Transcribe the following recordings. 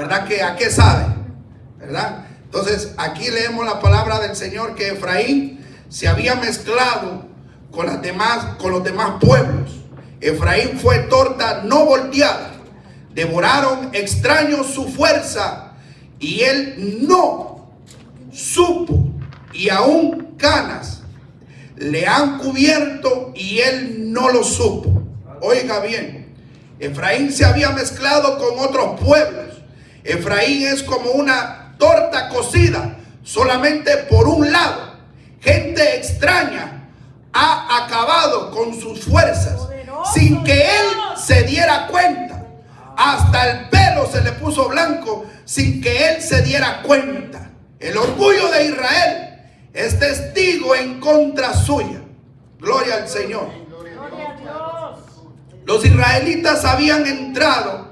¿Verdad que a qué sabe? ¿Verdad? Entonces aquí leemos la palabra del Señor que Efraín se había mezclado con los demás pueblos. Efraín fue torta no volteada. Devoraron extraños su fuerza y él no supo. Y aún canas le han cubierto y él no lo supo. Oiga bien, Efraín se había mezclado con otros pueblos. Efraín es como una torta cocida solamente por un lado. Gente extraña ha acabado con sus fuerzas sin que él se diera cuenta. Hasta el pelo se le puso blanco sin que él se diera cuenta. El orgullo de Israel es testigo en contra suya. Gloria al Señor. Los israelitas habían entrado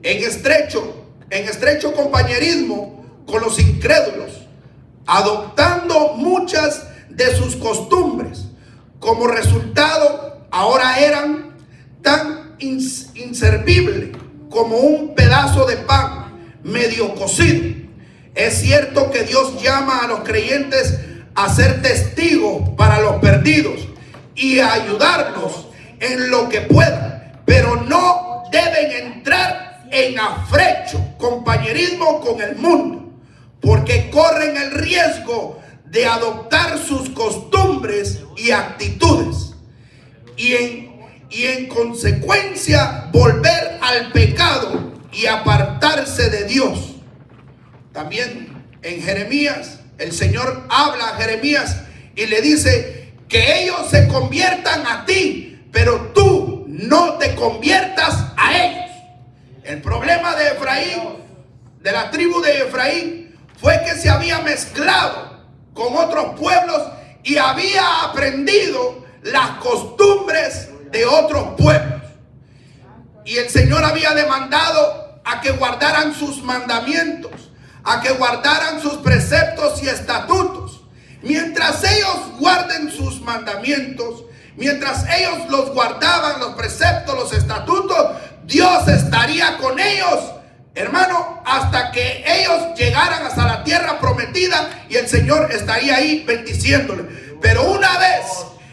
en estrecho compañerismo con los incrédulos, adoptando muchas de sus costumbres. Como resultado, ahora eran tan inservibles como un pedazo de pan medio cocido. Es cierto que Dios llama a los creyentes a ser testigos para los perdidos y a ayudarlos en lo que puedan, pero no deben entrar en afrecho, compañerismo con el mundo, porque corren el riesgo de adoptar sus costumbres y actitudes y en consecuencia volver al pecado y apartarse de Dios. También en Jeremías, el Señor habla a Jeremías y le dice que ellos se conviertan a ti, pero tú no te conviertas a ellos. El problema de Efraín, de la tribu de Efraín, fue que se había mezclado con otros pueblos y había aprendido las costumbres de otros pueblos. Y el Señor había demandado a que guardaran sus mandamientos, a que guardaran sus preceptos y estatutos. Mientras ellos guarden sus mandamientos, mientras ellos los guardaban, los preceptos, los estatutos, Dios estaría con ellos, hermano, hasta que ellos llegaran hasta la tierra prometida y el Señor estaría ahí bendiciéndole. Pero una vez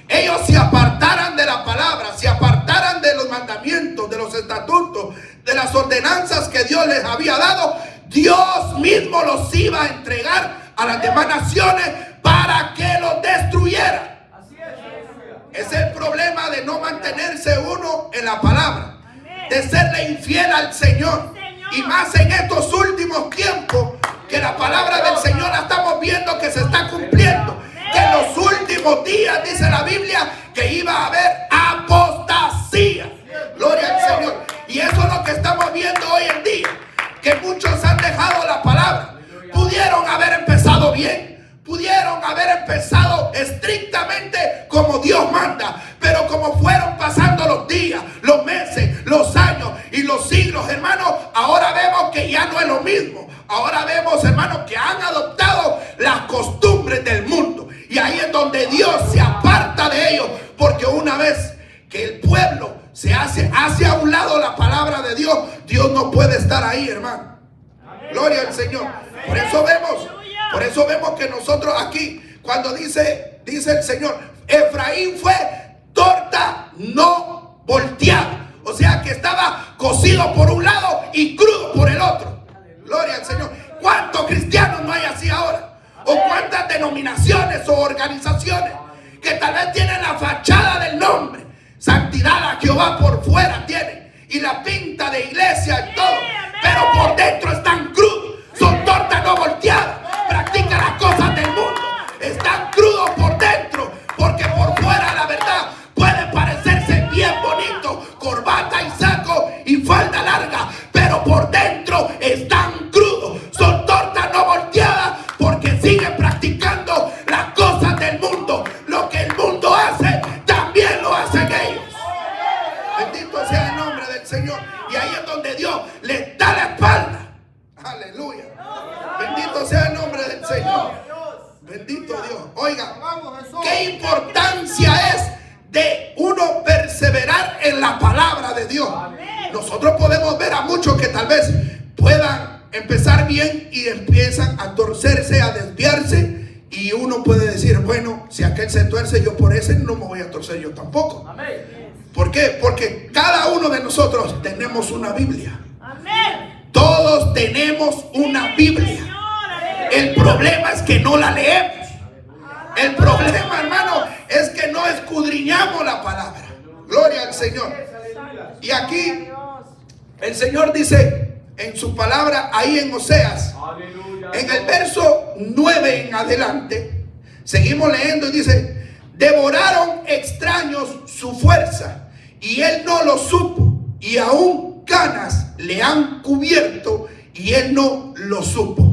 ellos se apartaran de la palabra, se apartaran de los mandamientos, de los estatutos, de las ordenanzas que Dios les había dado, Dios mismo los iba a entregar a las demás naciones para que los destruyeran. Es el problema de no mantenerse uno en la palabra, de serle infiel al Señor. Y más en estos últimos tiempos, que la palabra del Señor la estamos viendo que se está cumpliendo. Que en los últimos días, dice la Biblia, que iba a haber apostasía. Gloria al Señor. Y eso es lo que estamos viendo hoy en día, que muchos han dejado la palabra. Pudieron haber empezado bien, pudieron haber empezado estrictamente como Dios manda, pero como fueron pasando los días, los meses, los años y los siglos, hermanos, ahora vemos que ya no es lo mismo. Ahora vemos, hermanos, que han adoptado las costumbres del mundo, y ahí es donde Dios se aparta de ellos, porque una vez que el pueblo se hace a un lado la palabra de Dios, Dios no puede estar ahí, hermano. Gloria al Señor. Por eso vemos que nosotros aquí, cuando dice el Señor, Efraín fue torta no volteada. O sea que estaba cocido por un lado y crudo por el otro. Gloria al Señor. ¿Cuántos cristianos no hay así ahora? ¿O cuántas denominaciones o organizaciones que tal vez tienen la fachada del nombre, santidad a Jehová por fuera tienen, y la pinta de iglesia y todo, pero por dentro están crudos? Son tortas no volteadas, practican las cosas del mundo, están crudos por dentro, porque por fuera la verdad puede parecerse bien bonito, corbata y saco y falda larga, pero por dentro están crudos. Son tortas no volteadas porque siguen practicando las cosas del mundo. Lo que el mundo hace, también lo hacen ellos. Bendito sea el nombre del Señor. Y ahí es donde Dios les da la espalda. Aleluya. Bendito sea el nombre del Señor. Bendito Dios. Oiga, qué importancia es de uno perseverar en la palabra de Dios. Nosotros podemos ver a muchos que tal vez puedan empezar bien y empiezan a torcerse, a desviarse. Y uno puede decir, bueno, si aquel se tuerce, yo por ese no me voy a torcer yo tampoco. ¿Por qué? Porque cada uno de nosotros tenemos una Biblia. Todos tenemos una Biblia. El problema es que no la leemos. El problema, hermano, es que no escudriñamos la palabra. Gloria al Señor. Y aquí el Señor dice en su palabra, ahí en Oseas, en el verso 9 en adelante, seguimos leyendo y dice: devoraron extraños su fuerza y él no lo supo, y aún canas le han cubierto y él no lo supo.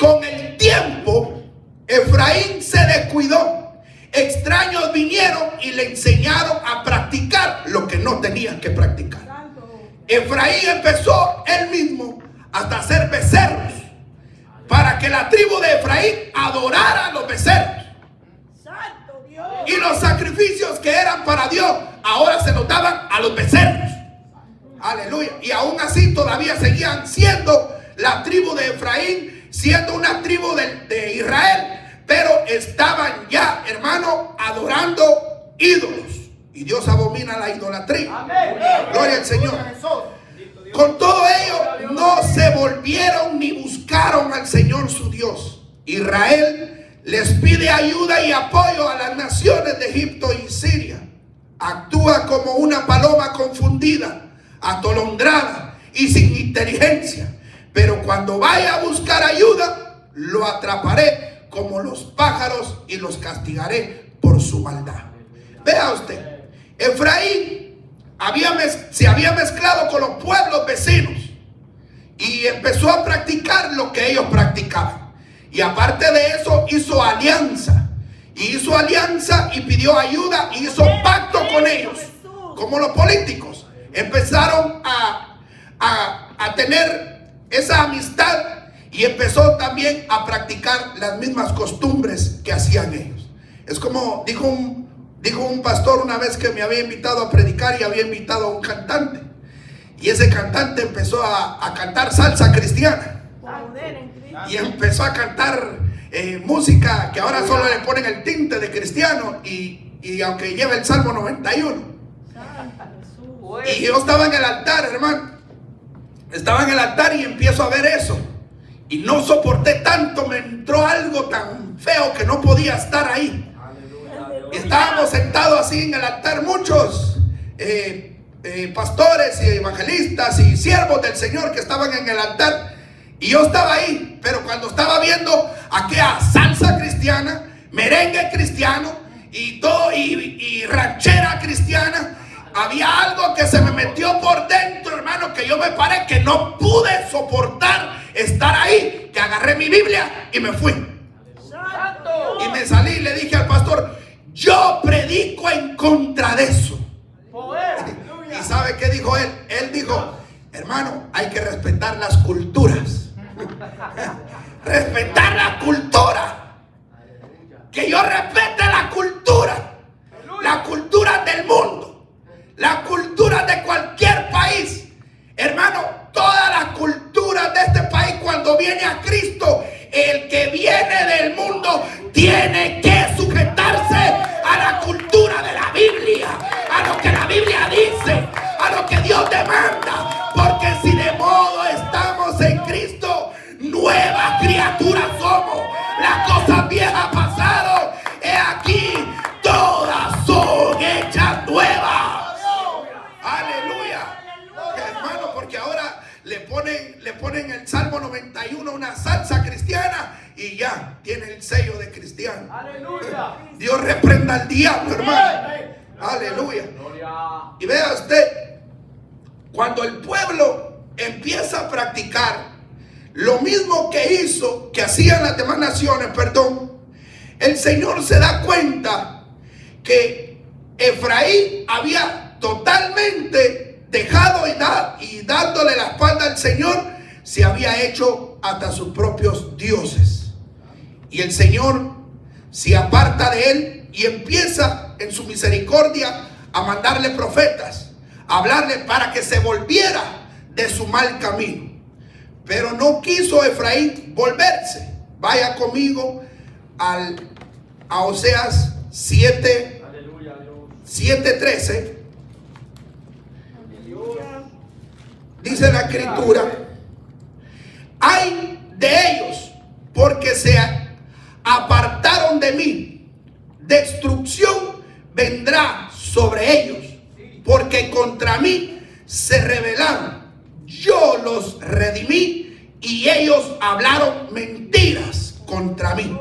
Con el tiempo Efraín se descuidó, extraños vinieron y le enseñaron a practicar lo que no tenían que practicar. Efraín empezó él mismo hasta hacer becerros, para que la tribu de Efraín adorara a los becerros. Y los sacrificios que eran para Dios ahora se los daban a los becerros. Aleluya. Y aún así todavía seguían siendo la tribu de Efraín, siendo una tribu de Israel, pero estaban ya, hermano, adorando ídolos. Y Dios abomina la idolatría. Gloria al Señor. Con todo ello no se volvieron ni buscaron al Señor su Dios. Israel les pide ayuda y apoyo a las naciones de Egipto y Siria. Actúa como una paloma confundida, atolondrada y sin inteligencia. Pero cuando vaya a buscar ayuda, lo atraparé como los pájaros y los castigaré por su maldad. Vea usted, Efraín se había mezclado con los pueblos vecinos y empezó a practicar lo que ellos practicaban. Y aparte de eso hizo alianza. Y hizo alianza y pidió ayuda y hizo pacto con ellos. Como los políticos empezaron a tener esa amistad, y empezó también a practicar las mismas costumbres que hacían ellos. Es como dijo un pastor una vez que me había invitado a predicar, y había invitado a un cantante, y ese cantante empezó a cantar salsa cristiana y empezó a cantar música que ahora solo le ponen el tinte de cristiano, y aunque lleva el Salmo 91. Y yo estaba en el altar, hermano, estaba en el altar y empiezo a ver eso, y no soporté tanto. Me entró algo tan feo que no podía estar ahí. Estábamos sentados así en el altar muchos pastores y evangelistas y siervos del Señor que estaban en el altar, y yo estaba ahí. Pero cuando estaba viendo aquella salsa cristiana, merengue cristiano y todo, y ranchera cristiana, había algo que se me metió por dentro, hermano, que yo me paré, que no pude soportar estar ahí, que agarré mi Biblia y me fui. Y me salí y le dije al pastor: yo predico en contra de eso. ¿Y sabe qué dijo él? Él dijo: hermano, hay que respetar las culturas. Respetar la cultura. Que yo respete la cultura del mundo, la cultura de cualquier país. Hermano, todas las culturas de este país, cuando viene a Cristo, el que viene del mundo tiene que sujetarse a la cultura de la Biblia, a lo que la Biblia dice, a lo que Dios demanda. Porque si de modo estamos en Cristo, nueva criatura somos. Las cosas viejas pasaron, he aquí, todas son hechas nuevas. Aleluya. Hermano, porque ahora le ponen el Salmo 91 una salsa cristiana y ya tiene el sello de cristiano. Aleluya. Dios reprenda al diablo, hermano. Aleluya. Y vea usted, cuando el pueblo empieza a practicar lo mismo que hacían las demás naciones, el Señor se da cuenta que Efraín había totalmente dejado y dándole la espalda al Señor, se había hecho hasta sus propios dioses. Y el Señor se aparta de él y empieza en su misericordia a mandarle profetas, a hablarle para que se volviera de su mal camino. Pero no quiso Efraín volverse. Vaya conmigo a Oseas 7:13. Dice la escritura: ay de ellos, porque se apartaron de mí, destrucción vendrá sobre ellos, porque contra mí se rebelaron. Yo los redimí y ellos hablaron mentiras contra mí.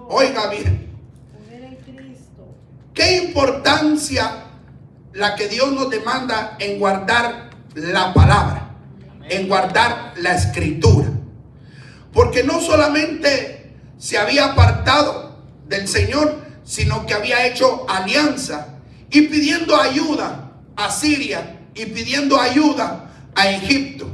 Oiga bien, qué importancia la que Dios nos demanda en guardar la palabra, en guardar la escritura. Porque no solamente se había apartado del Señor, sino que había hecho alianza y pidiendo ayuda a Siria y pidiendo ayuda a Egipto.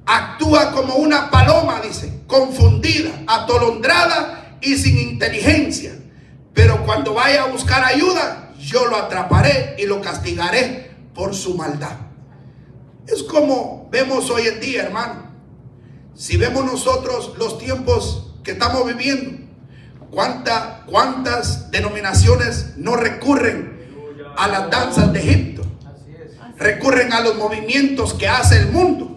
Actúa como una paloma, dice, confundida, atolondrada y sin inteligencia. Pero cuando vaya a buscar ayuda, yo lo atraparé y lo castigaré por su maldad. Es como vemos hoy en día, hermano. Si vemos nosotros los tiempos que estamos viviendo, ¿cuántas denominaciones no recurren a las danzas de Egipto? Recurren a los movimientos que hace el mundo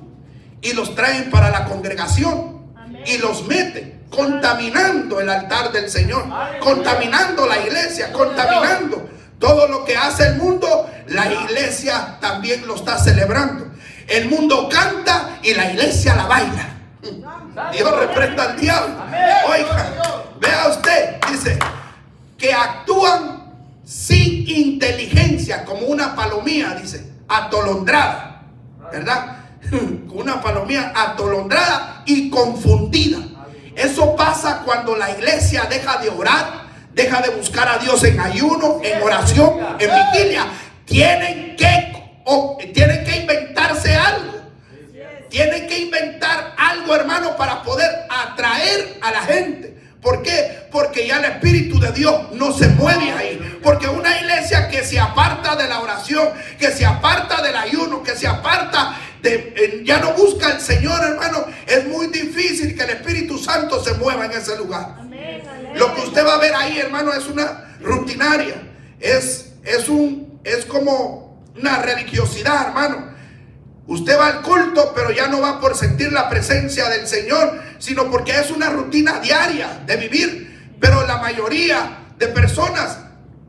y los traen para la congregación y los meten, contaminando el altar del Señor, contaminando la iglesia, contaminando todo lo que hace el mundo. La iglesia también lo está celebrando. El mundo canta y la iglesia la baila. Dios reprenda al diablo. Oiga, vea usted, dice que actúan sin inteligencia, como una palomía, dice, atolondrada, ¿verdad? Una palomía atolondrada y confundida. Eso pasa cuando la iglesia deja de orar, deja de buscar a Dios en ayuno, en oración, en vigilia. Tienen que inventarse algo. Tienen que inventar algo, hermano, para poder atraer a la gente. ¿Por qué? Porque ya el Espíritu de Dios no se mueve ahí. Porque una iglesia que se aparta de la oración, que se aparta del ayuno, que se aparta ya no busca al Señor, hermano, es muy difícil que el Espíritu Santo se mueva en ese lugar. Amén. Lo que usted va a ver ahí, hermano, es una rutinaria. Es como una religiosidad, hermano. Usted va al culto, pero ya no va por sentir la presencia del Señor, sino porque es una rutina diaria de vivir. Pero la mayoría de personas,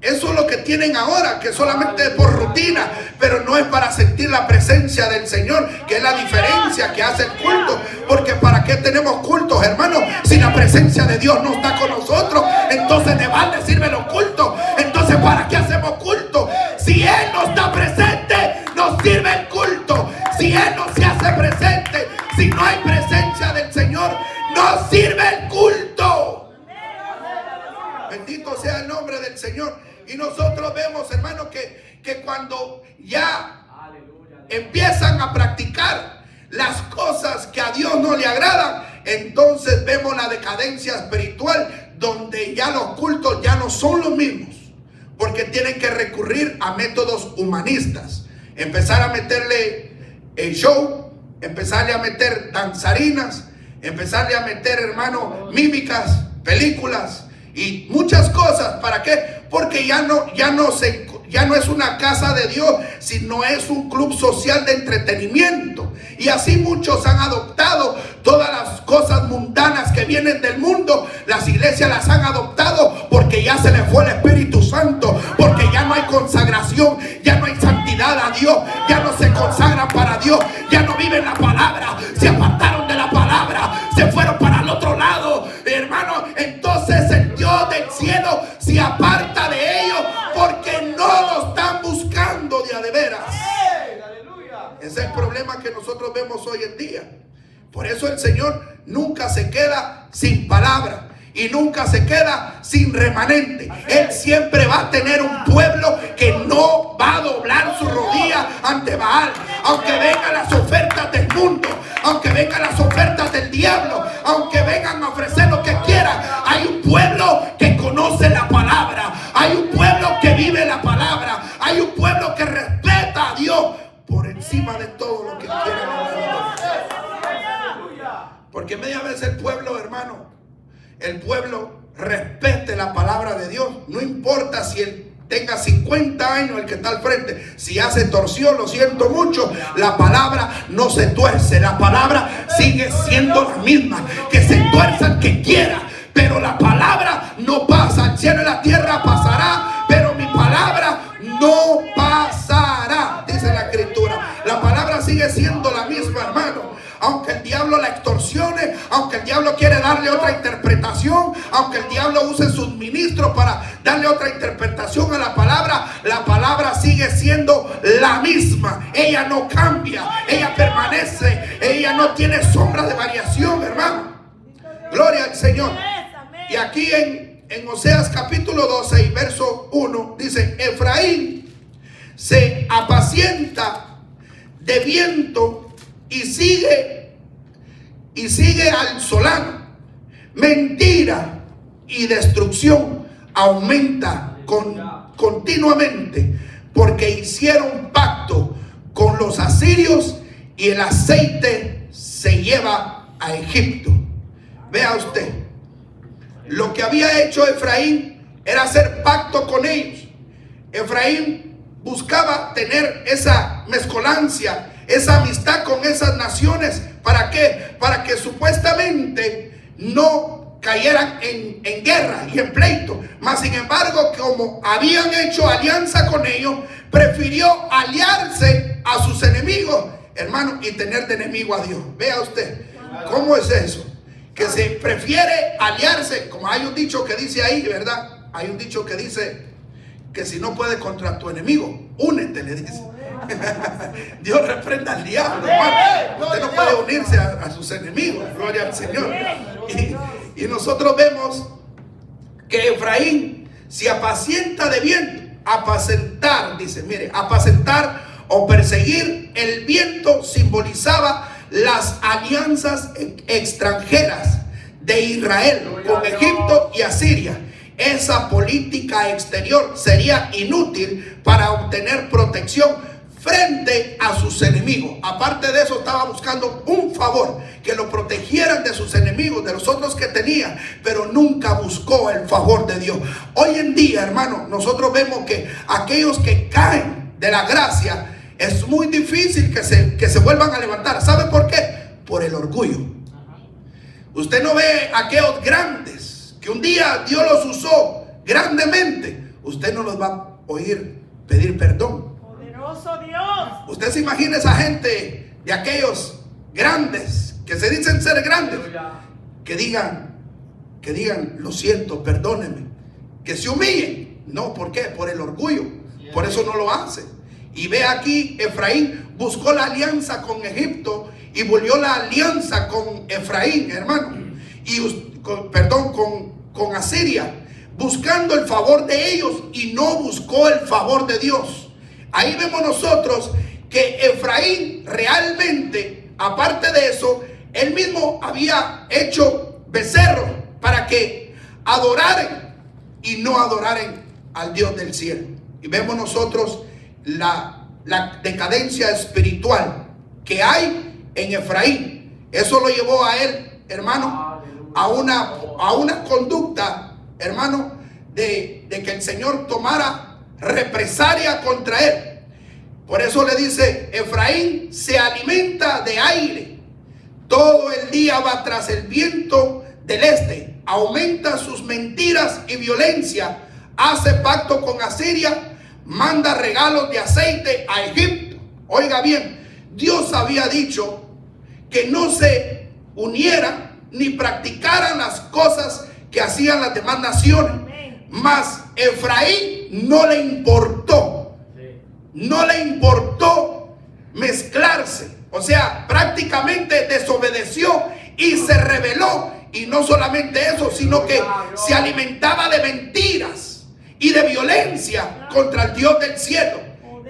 eso es lo que tienen ahora, que solamente es por rutina, pero no es para sentir la presencia del Señor, que es la diferencia que hace el culto. Porque ¿para qué tenemos cultos, hermano? Si la presencia de Dios no está con nosotros, entonces de balde sirven los cultos. Entonces, ¿para qué hacemos culto? Si Él no está presente, nos sirve el culto. Si Él no se hace presente, si no hay presencia del Señor, no sirve el culto. Bendito sea el nombre del Señor. Y nosotros vemos, hermano, que cuando ya empiezan a practicar las cosas que a Dios no le agradan, entonces vemos la decadencia espiritual, donde ya los cultos ya no son los mismos, porque tienen que recurrir a métodos humanistas, empezar a meterle el show, empezarle a meter danzarinas, empezarle a meter, hermano, mímicas, películas y muchas cosas. ¿Para qué? Porque ya no es una casa de Dios, sino es un club social de entretenimiento. Y así muchos han adoptado todas las cosas mundanas que vienen del mundo. Las iglesias las han adoptado porque ya se les fue el Espíritu Santo, porque ya no hay consagración, ya no hay santidad a Dios, ya no se consagran para Dios, ya no viven la palabra, se apartaron de la palabra, se fueron para el otro lado, hermano. Entonces el Dios del cielo se aparta de ellos porque no lo están buscando de a de veras. Ese es el problema que nosotros vemos hoy en día. Por eso el Señor nunca se queda sin palabra y nunca se queda sin remanente. Él siempre va a tener un pueblo que no va a doblar su rodilla ante Baal. Aunque vengan las ofertas del mundo, aunque vengan las ofertas del diablo, aunque vengan a ofrecer lo que quieran, hay un pueblo que conoce la palabra, hay un pueblo que vive la palabra, hay un pueblo que respeta a Dios por encima de todo lo que quieran. Porque media vez el pueblo, hermano, el pueblo respete la palabra de Dios. No importa si él tenga 50 años el que está al frente. Si ya se torció, lo siento mucho. La palabra no se tuerce. La palabra sigue siendo la misma. Que se tuerza el que quiera, pero la palabra no pasa. El cielo y la tierra pasará, pero mi palabra no pasará, dice la escritura. La palabra sigue siendo la misma, hermano. Aunque el diablo la extorsione, aunque el diablo quiere darle otra interpretación, aunque el diablo use sus ministros para darle otra interpretación a la palabra sigue siendo la misma. Ella no cambia, ella permanece, ella no tiene sombra de variación, hermano. Gloria al Señor. Y aquí en Oseas capítulo 12 y verso 1 dice: Efraín se apacienta de viento y sigue al solano. Mentira y destrucción aumenta continuamente, porque hicieron pacto con los asirios y el aceite se lleva a Egipto. Vea usted, lo que había hecho Efraín era hacer pacto con ellos. Efraín buscaba tener esa mezcolancia, esa amistad con esas naciones. ¿Para qué? Para que supuestamente no cayeran en guerra y en pleito. Mas sin embargo, como habían hecho alianza con ellos, prefirió aliarse a sus enemigos, hermano, y tener de enemigo a Dios. Vea usted, ¿cómo es eso? Que se prefiere aliarse, como hay un dicho que dice ahí, ¿verdad? Hay un dicho que dice que si no puedes contra tu enemigo, únete, le dice. Dios reprenda al diablo, hermano. Usted no puede unirse a sus enemigos, gloria al Señor. Y nosotros vemos que Efraín se apacienta de viento. Apacentar, dice, mire, apacentar o perseguir el viento simbolizaba las alianzas extranjeras de Israel con Egipto y Asiria. Esa política exterior sería inútil para obtener protección frente a sus enemigos. Aparte de eso, estaba buscando un favor, que lo protegieran de sus enemigos, de los otros que tenía, pero nunca buscó el favor de Dios. Hoy en día, hermano, nosotros vemos que aquellos que caen de la gracia, es muy difícil que se vuelvan a levantar. ¿Sabe por qué? Por el orgullo. Usted no ve a aquellos grandes que un día Dios los usó grandemente. Usted no los va a oír pedir perdón. Poderoso Dios. Usted se imagina esa gente de aquellos grandes que se dicen ser grandes, que digan, lo siento, perdóneme, que se humillen. No, ¿por qué? Por el orgullo. Por eso no lo hace. Y ve aquí, Efraín buscó la alianza con Egipto y volvió la alianza con Efraín, hermano, y con Asiria, buscando el favor de ellos, y no buscó el favor de Dios. Ahí vemos nosotros que Efraín realmente, aparte de eso, él mismo había hecho becerros para que adoraran y no adoraran al Dios del cielo. Y vemos nosotros la decadencia espiritual que hay en Efraín. Eso lo llevó a él, hermano, a una conducta, hermano, de que el Señor tomara represalia contra él. Por eso le dice: Efraín se alimenta de aire, todo el día va tras el viento del este, aumenta sus mentiras y violencia, hace pacto con Asiria, manda regalos de aceite a Egipto. Oiga bien, Dios había dicho que no se unieran ni practicaran las cosas que hacían las demás naciones. Mas Efraín no le importó. No le importó mezclarse. O sea, prácticamente desobedeció y se rebeló. Y no solamente eso, sino que se alimentaba de mentiras y de violencia contra el Dios del cielo.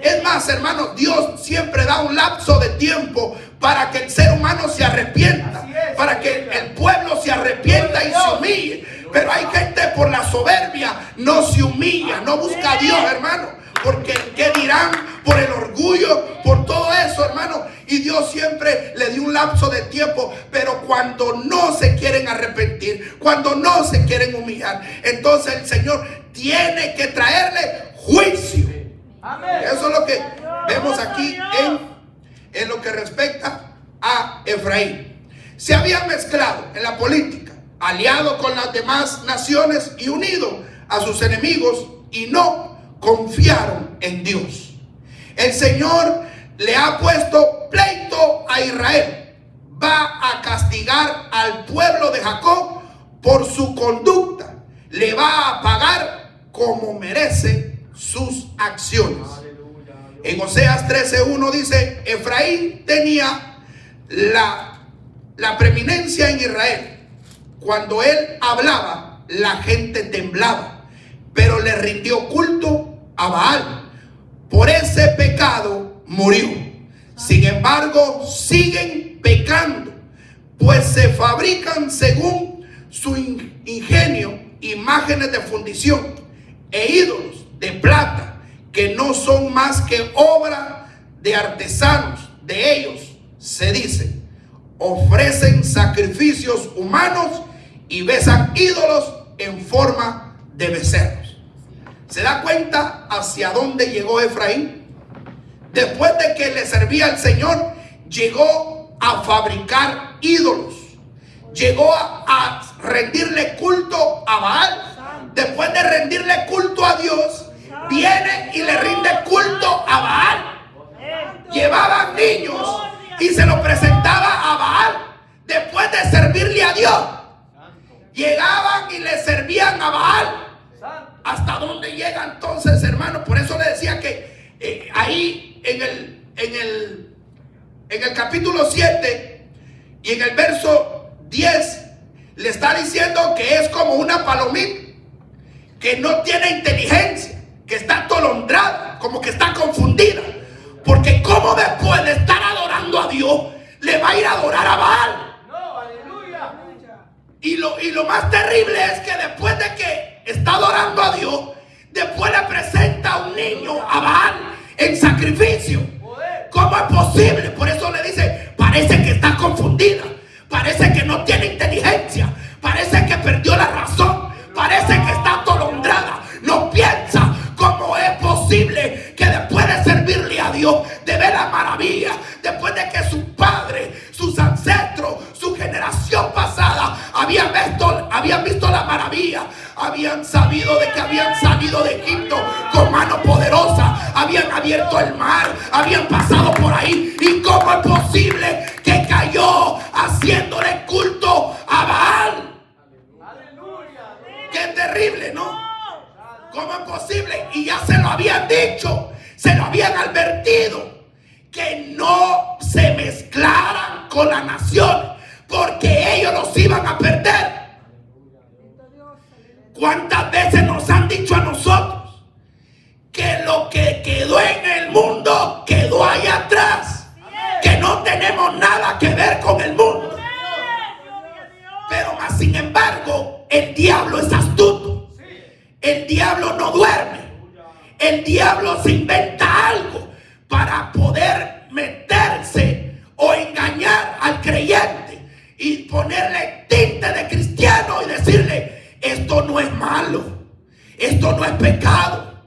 Es más, hermanos, Dios siempre da un lapso de tiempo para que el ser humano se arrepienta, para que el pueblo se arrepienta y se humille. Pero hay gente por la soberbia no se humilla, no busca a Dios, hermano. porque ¿qué dirán? Por el orgullo, por todo eso, hermano. Y Dios siempre le dio un lapso de tiempo, pero cuando no se quieren arrepentir, cuando no se quieren humillar, entonces el Señor tiene que traerle juicio. Eso es lo que vemos aquí en lo que respecta a Efraín. Se habían mezclado en la política, aliado con las demás naciones y unido a sus enemigos, y no confiaron en Dios. El Señor le ha puesto pleito a Israel. Va a castigar al pueblo de Jacob por su conducta. Le va a pagar como merece sus acciones. En Oseas 13:1 dice: Efraín tenía la preeminencia en Israel. Cuando él hablaba, la gente temblaba, pero le rindió culto a Baal. Por ese pecado murió. Sin embargo, siguen pecando, pues se fabrican según su ingenio imágenes de fundición e ídolos de plata, que no son más que obra de artesanos. De ellos se dice: ofrecen sacrificios humanos y besan ídolos en forma de becerros. ¿Se da cuenta hacia dónde llegó Efraín? Después de que le servía al Señor, llegó a fabricar ídolos. Llegó a rendirle culto a Baal. Después de rendirle culto a Dios, viene y le rinde culto a Baal. Llevaban niños y se lo presentaba a Baal. Después de servirle a Dios, llegaban y le servían a Baal. ¿Hasta dónde llega entonces, hermano? Por eso le decía que ahí en el capítulo 7 y en el verso 10 le está diciendo que es como una palomita que no tiene inteligencia, que está atolondrada, como que está confundida, porque como después de estar adorando a Dios le va a ir a adorar a Baal. Y lo más terrible es que después de que está adorando a Dios, después le presenta a un niño a Baal en sacrificio. ¿Cómo es posible? Por eso le dice: parece que está confundida, parece que no tiene inteligencia, parece que perdió la razón, parece que está atolondrada, no piensa. ¿Cómo es posible que después de servirle a Dios, de ver la maravilla, después de que sus padres, sus ancestros, su generación pasada habían visto la maravilla, habían sabido de que habían salido de Egipto con mano poderosa, habían abierto el mar, habían pasado por ahí, y cómo es posible que cayó haciéndole culto a Baal? Qué terrible, ¿no? ¿Cómo es posible? Y ya se lo habían dicho, se lo habían advertido, que no se mezclaran con la nación, porque ellos los iban a perder. ¿Cuántas veces nos han dicho a nosotros que lo que quedó en el mundo quedó allá atrás? Que no tenemos nada que ver con el mundo. Pero más sin embargo, el diablo es astuto. El diablo no duerme. El diablo se inventa algo para poder meterse o engañar al creyente y ponerle tinte de cristiano y decirle: esto no es malo, esto no es pecado,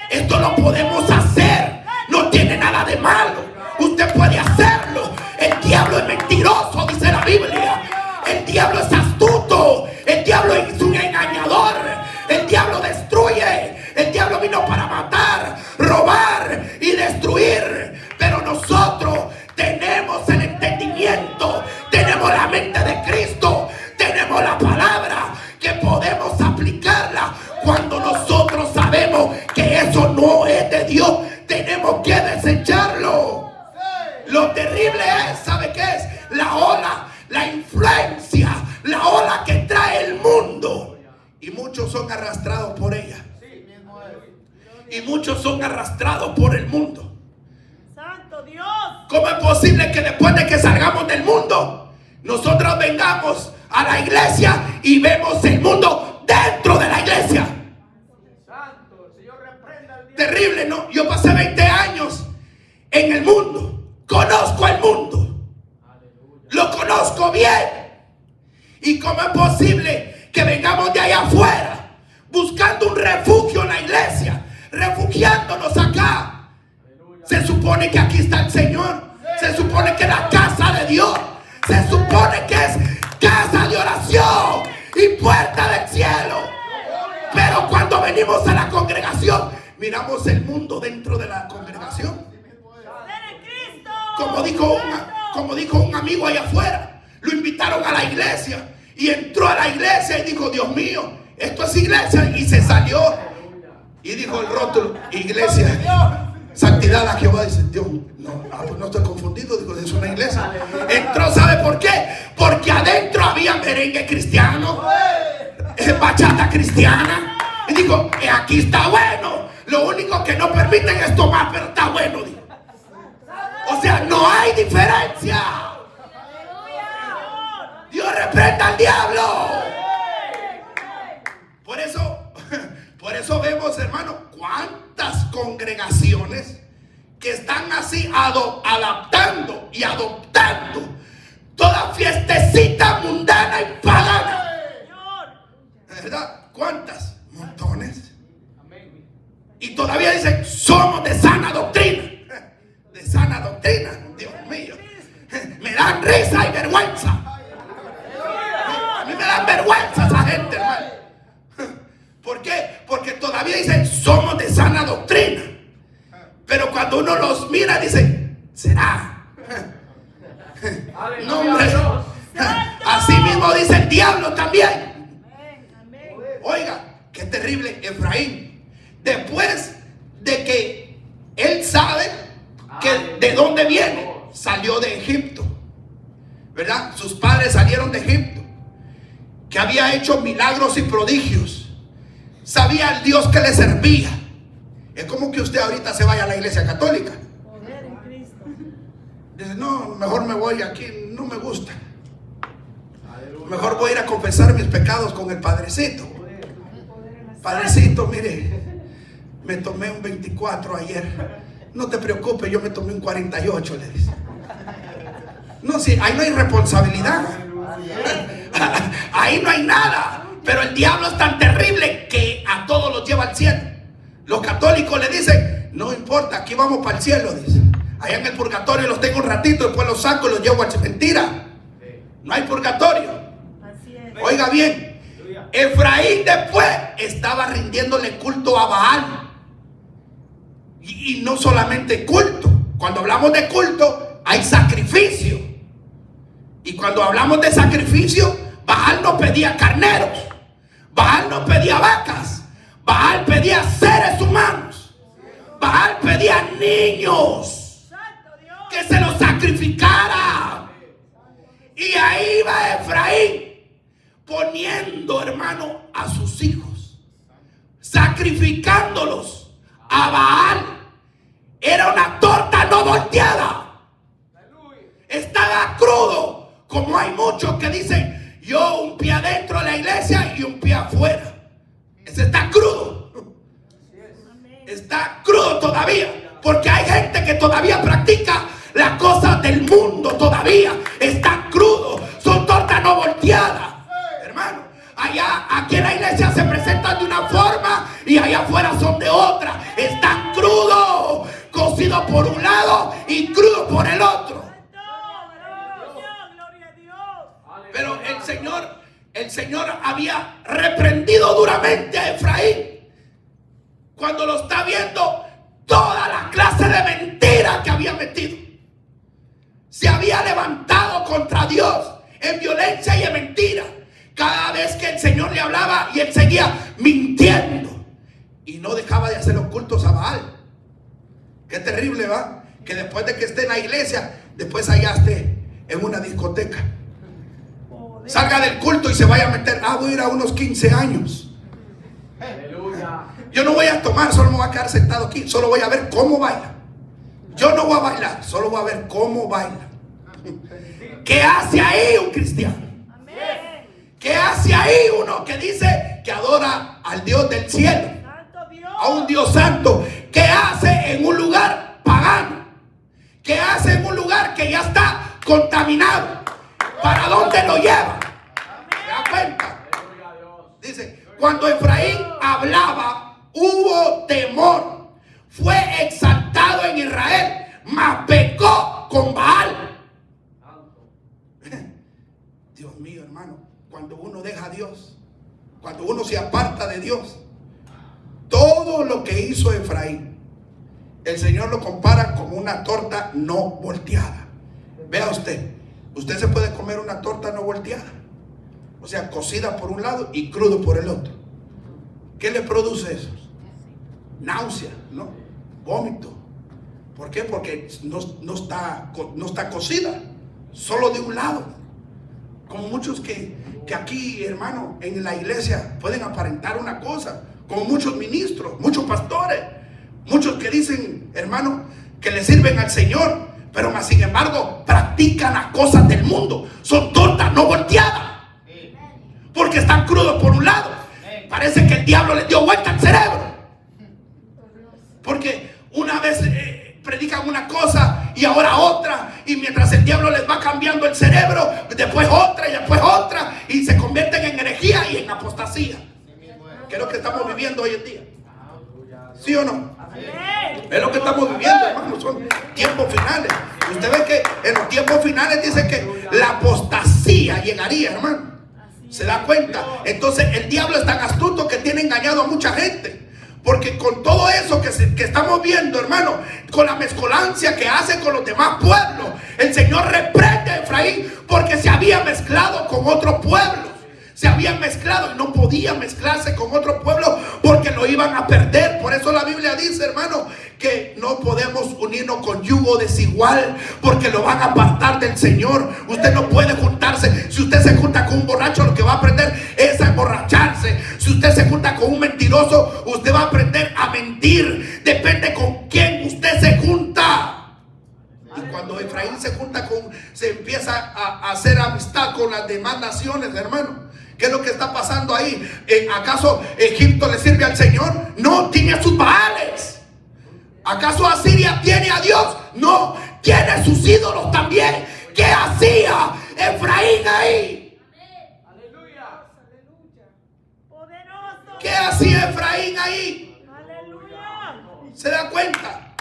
esto lo podemos hacer, no tiene nada de malo, usted puede hacerlo. El diablo es mentiroso, dice la Biblia. El diablo es astuto, el diablo es un engañador, el diablo destruye, el diablo vino para matar, robar y destruir. Pero nosotros tenemos el entendimiento, tenemos la mente de Cristo, tenemos la palabra que podemos aplicarla. Cuando nosotros sabemos que eso no es de Dios, tenemos que desecharlo. Lo terrible es, ¿sabe qué es? La ola, la influencia, la ola que trae el mundo. Y muchos son arrastrados por ella. Y muchos son arrastrados por el mundo. ¡Santo Dios! ¿Cómo es posible que después de que salgamos del mundo, nosotros vengamos a la iglesia y vemos el mundo dentro de la iglesia? terrible, ¿no? Yo pasé 20 años en el mundo. Conozco el mundo. Lo conozco bien. ¿Y cómo es posible que vengamos de allá afuera buscando un refugio en la iglesia, refugiándonos acá? Se supone que aquí está el Señor. Se supone que es la casa de Dios. Se supone que es casa de oración y puerta del cielo. Pero cuando venimos a la congregación, miramos el mundo dentro de la congregación. Como dijo un amigo allá afuera, lo invitaron a la iglesia y entró a la iglesia y dijo: Dios mío, esto es iglesia. Y se salió y dijo el rótulo: iglesia, santidad a Jehová. Dice: Dios, pues no estoy confundido, digo, es una iglesia. Entró, ¿sabe por qué? Porque adentro había merengue cristiano, bachata cristiana. Y digo: aquí está bueno, lo único que no permiten es tomar, pero está bueno, digo. O sea, no hay diferencia. Dios reprenda al diablo. Por eso vemos, hermano, cuántas congregaciones que están así adaptando y adoptando toda fiestecita mundana y pagana. ¿Verdad? ¿Cuántas? Montones. Y todavía dicen: somos de sana doctrina. De sana doctrina. Dios mío, me dan risa y vergüenza. A mí me dan vergüenza esa gente, hermano. ¿Por qué? Porque todavía dicen: somos de sana doctrina. Pero cuando uno los mira, dice: ¿será? No, hombre. Así mismo dice el diablo también. Oiga, qué terrible Efraín. Después de que él sabe que de dónde viene, salió de Egipto, ¿verdad? Sus padres salieron de Egipto, que había hecho milagros y prodigios. Sabía el Dios que le servía. Es como que usted ahorita se vaya a la iglesia católica. Dice: no, mejor me voy aquí, no me gusta. Mejor voy a ir a confesar mis pecados con el padrecito. Padrecito, mire, me tomé un 24 ayer. No te preocupes, yo me tomé un 48, le dice. No, sí, ahí no hay responsabilidad. Ahí no hay nada. Pero el diablo es tan terrible que a todos los lleva al cielo. Los católicos le dicen: no importa, aquí vamos para el cielo, dice. Allá en el purgatorio los tengo un ratito, después los saco y los llevo al... Mentira. No hay purgatorio. Oiga bien, Efraín después estaba rindiéndole culto a Baal. Y no solamente culto. Cuando hablamos de culto, hay sacrificio. Y cuando hablamos de sacrificio, Baal no pedía carneros, Baal no pedía vacas, Baal pedía seres humanos, Baal pedía niños que se los sacrificara. Y ahí va Efraín poniendo, hermano, a sus hijos, sacrificándolos a Baal. Era una torta no volteada. Estaba crudo, como hay muchos que dicen: yo un pie adentro de la iglesia y un pie afuera. Ese está crudo. Está crudo todavía, porque hay gente que todavía practica las cosas del mundo. Todavía está crudo, son tortas no volteadas. Hermano, aquí en la iglesia se presentan de una forma y allá afuera son de otra. Está crudo, cocido por un lado y crudo por el otro. Pero el Señor había reprendido duramente a Efraín cuando lo está viendo toda la clase de mentiras que había metido. Se había levantado contra Dios en violencia y en mentira. Cada vez que el Señor le hablaba, y él seguía mintiendo y no dejaba de hacer los cultos a Baal. Qué terrible, ¿va? Que después de que esté en la iglesia, después allá esté en una discoteca, salga del culto y se vaya a meter: voy a ir a unos 15 años. Aleluya. Yo no voy a tomar, solo me voy a quedar sentado aquí, solo voy a ver cómo baila. Yo no voy a bailar, solo voy a ver cómo baila. ¿Qué hace ahí un cristiano? ¿Qué hace ahí uno que dice que adora al Dios del cielo, a un Dios santo? ¿Qué contaminado. ¿Para dónde lo lleva? ¿Se da cuenta? Dice, cuando Efraín hablaba, hubo temor. Fue exaltado en Israel, mas pecó con Baal. Dios mío, hermano, cuando uno deja a Dios, cuando uno se aparta de Dios, todo lo que hizo Efraín, el Señor lo compara como una torta no volteada. Vea usted, usted se puede comer una torta no volteada, o sea, cocida por un lado y crudo por el otro. ¿Qué le produce eso? Náusea, ¿no? Vómito. ¿Por qué? Porque no está cocida, solo de un lado. Como muchos que aquí, hermano, en la iglesia pueden aparentar una cosa, como muchos ministros, muchos pastores, muchos que dicen, hermano, que le sirven al Señor, pero más sin embargo practican las cosas del mundo. Son tortas no volteadas, porque están crudos por un lado. Parece que el diablo les dio vuelta al cerebro, porque una vez predican una cosa y ahora otra, y mientras el diablo les va cambiando el cerebro, después otra y después otra, y se convierten en herejía y en apostasía, que es lo que estamos viviendo hoy en día. ¿Sí o no? Es lo que estamos viviendo, hermano. Son tiempos finales. Usted ve que en los tiempos finales dice que la apostasía llegaría, hermano. ¿Se da cuenta? Entonces el diablo es tan astuto que tiene engañado a mucha gente. Porque con todo eso que estamos viendo, hermano, con la mezcolancia que hace con los demás pueblos, el Señor reprende a Efraín porque se había mezclado con otros pueblos. Se habían mezclado y no podía mezclarse con otro pueblo porque lo iban a perder. Por eso la Biblia dice, hermano, que no podemos unirnos con yugo desigual porque lo van a apartar del Señor. Usted no puede juntarse. Si usted se junta con un borracho, lo que va a aprender es a emborracharse. Si usted se junta con un mentiroso, usted va a aprender a mentir. Depende con quién usted se junta. Y cuando Efraín se empieza a hacer amistad con las demás naciones, hermano, ¿qué es lo que está pasando ahí? ¿Acaso Egipto le sirve al Señor? No, tiene a sus Baales. ¿Acaso Asiria tiene a Dios? No, tiene sus ídolos también. ¿Qué hacía Efraín ahí? Aleluya. Poderoso. ¿Qué hacía Efraín ahí? Aleluya. ¿Se da cuenta?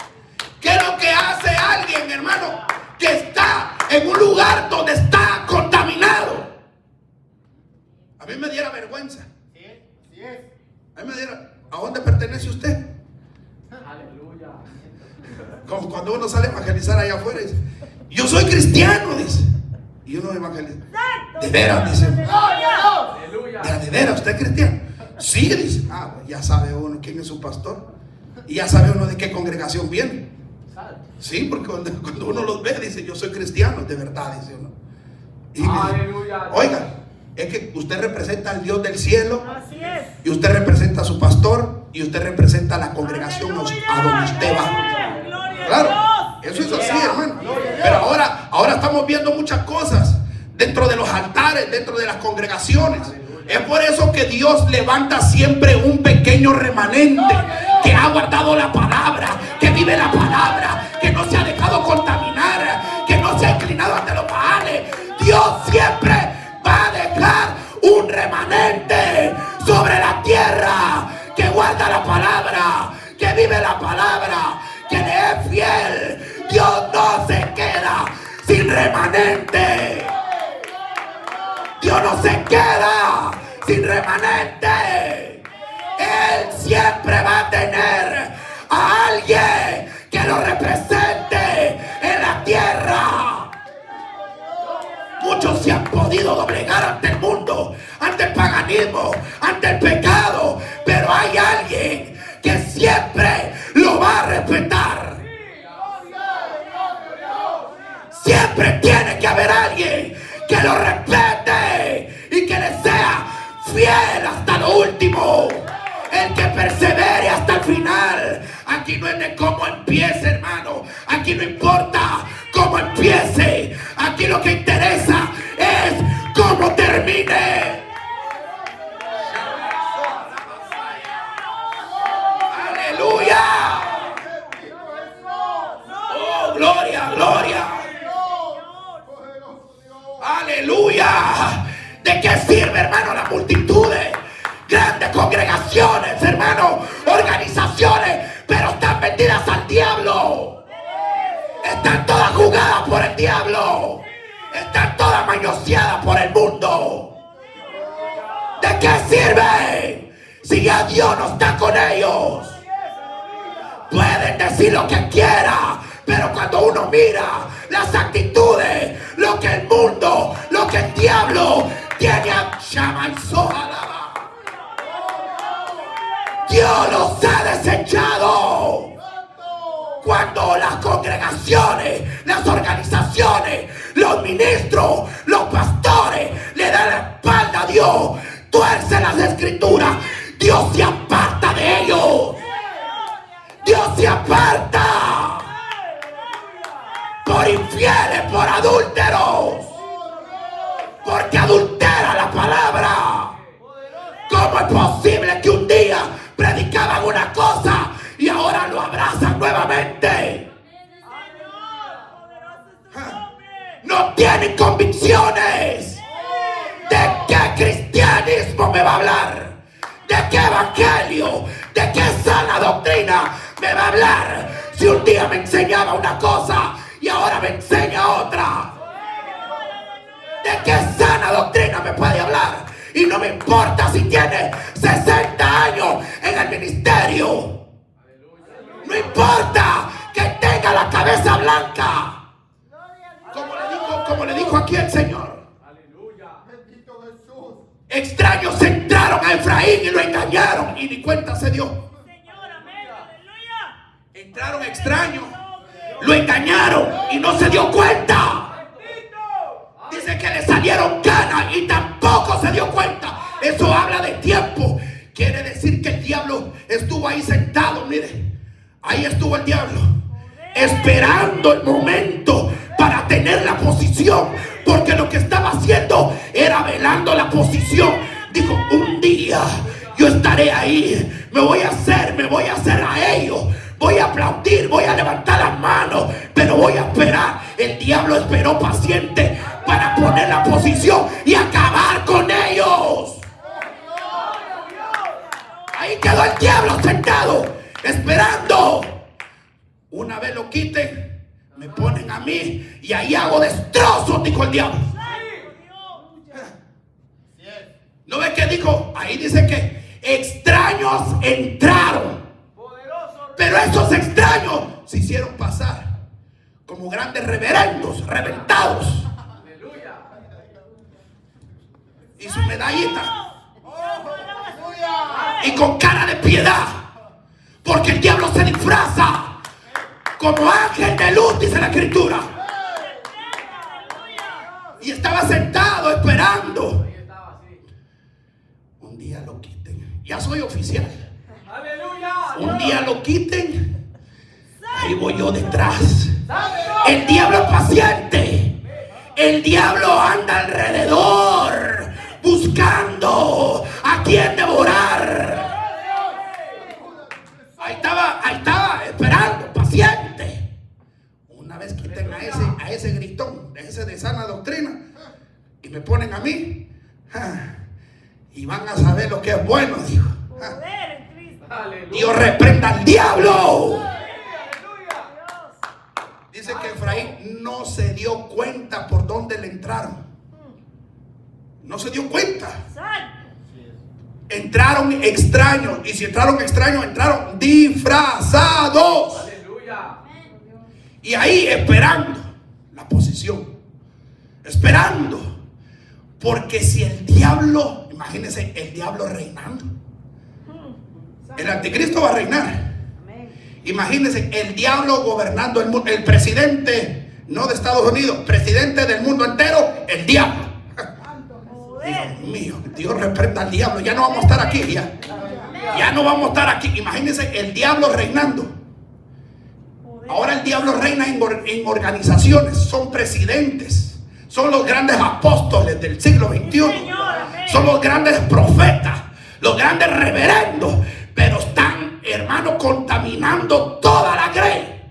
¿Qué es lo que hace alguien, hermano, que está en un lugar donde está contaminado? A mí me diera vergüenza. A mí me diera, ¿a dónde pertenece usted? Aleluya. Como cuando uno sale a evangelizar allá afuera y dice, yo soy cristiano, dice. Y uno evangeliza. ¿De veras? Dice. Aleluya. ¿De veras usted es cristiano? Sí, dice. Ah, pues ya sabe uno quién es su pastor. Y ya sabe uno de qué congregación viene. Sí, porque cuando uno los ve, dice, yo soy cristiano, de verdad, dice uno. Y Aleluya. oiga, es que usted representa al Dios del cielo. Así es. Y usted representa a su pastor. Y usted representa a la congregación a donde usted va. Gloria Claro, a Dios. eso es así, hermano. Pero ahora estamos viendo muchas cosas dentro de los altares, dentro de las congregaciones. Es por eso que Dios levanta siempre un pequeño remanente que ha guardado la palabra, que vive la palabra, que no se ha dejado contaminar, que no se ha inclinado ante los Baales. Dios siempre va a dejar un remanente sobre la tierra que guarda la palabra, que vive la palabra, que le es fiel. Dios no se queda sin remanente. Dios no se queda sin remanente. Él siempre va a tener a alguien que lo represente en la tierra. Muchos se han podido doblegar ante el mundo, ante el paganismo, ante el pecado, pero hay alguien que siempre lo va a respetar. Siempre tiene que haber alguien que lo respete y que le sea fiel hasta lo último. El que persevere hasta el final. Aquí no es de cómo empiece, hermano. Aquí no importa cómo empiece. Aquí lo que interesa es cómo termine. Aleluya. Oh, gloria, gloria. ¿De qué sirve, hermano, las multitudes? Grandes congregaciones, hermano, organizaciones, pero están vendidas al diablo. Están todas jugadas por el diablo. Están todas manoseadas por el mundo. ¿De qué sirve si ya Dios no está con ellos? Pueden decir lo que quieran, pero cuando uno mira las actitudes, lo que el mundo, lo que el diablo tiene a Shamanzohalaba, Dios los ha desechado. Cuando las congregaciones, las organizaciones, los ministros, los pastores le dan la espalda a Dios, tuercen las escrituras, Dios se aparta de ellos. Dios se aparta por infieles, por adúlteros, porque adultera la palabra. ¿Cómo es posible que un día predicaban una cosa y ahora lo abrazan nuevamente? No tienen convicciones. ¿De qué cristianismo me va a hablar? ¿De qué evangelio? ¿De qué sana doctrina me va a hablar? Si un día me enseñaba una cosa y ahora me enseña otra. ¿De qué sana doctrina me puede hablar? Y no me importa si tiene 60 años en el ministerio. No importa que tenga la cabeza blanca. Como le dijo aquí el Señor. Extraños entraron a Efraín y lo engañaron y ni cuenta se dio. Entraron extraños, lo engañaron y no se dio cuenta. Dice que le salieron canas y tampoco se dio cuenta. Eso habla de tiempo. Quiere decir que el diablo estuvo ahí sentado. Mire, ahí estuvo el diablo esperando el momento para tener la posición, porque lo que estaba haciendo era velando la posición. Dijo, un día yo estaré ahí, me voy a hacer a ellos, voy a aplaudir, voy a levantar las manos, pero voy a esperar. El diablo esperó paciente para poner la posición y acabar con ellos. Ahí quedó el diablo sentado, esperando. Una vez lo quiten, me ponen a mí y ahí hago destrozos, dijo el diablo. ¿No ves qué dijo? Ahí dice que extraños entraron. Pero esos extraños se hicieron pasar como grandes reverendos, reventados. Y su medallita. Y con cara de piedad. Porque el diablo se disfraza como ángel de luz, dice la escritura. Y estaba sentado esperando. Un día lo quiten. Ya soy oficial. Un día lo quiten. Ahí voy yo detrás. El diablo es paciente. El diablo anda alrededor buscando a quien devorar. Ahí estaba esperando, paciente. Una vez quiten a ese gritón, ese de sana doctrina, y me ponen a mí, y van a saber lo que es bueno, dijo. Dios reprenda al diablo. Dice que Efraín no se dio cuenta por dónde le entraron. No se dio cuenta. Entraron extraños. Y si entraron extraños, entraron disfrazados. Y ahí esperando la posición. Esperando. Porque si el diablo, imagínense, el diablo reinando. El anticristo va a reinar. Imagínense el diablo gobernando el mundo. El presidente, no de Estados Unidos, presidente del mundo entero, el diablo. Dios mío, Dios reprenda al diablo. Ya no vamos a estar aquí. Ya no vamos a estar aquí. Imagínense el diablo reinando. Ahora el diablo reina en organizaciones. Son presidentes. Son los grandes apóstoles del siglo XXI. Son los grandes profetas. Los grandes reverendos. Pero están, hermano, contaminando toda la grey.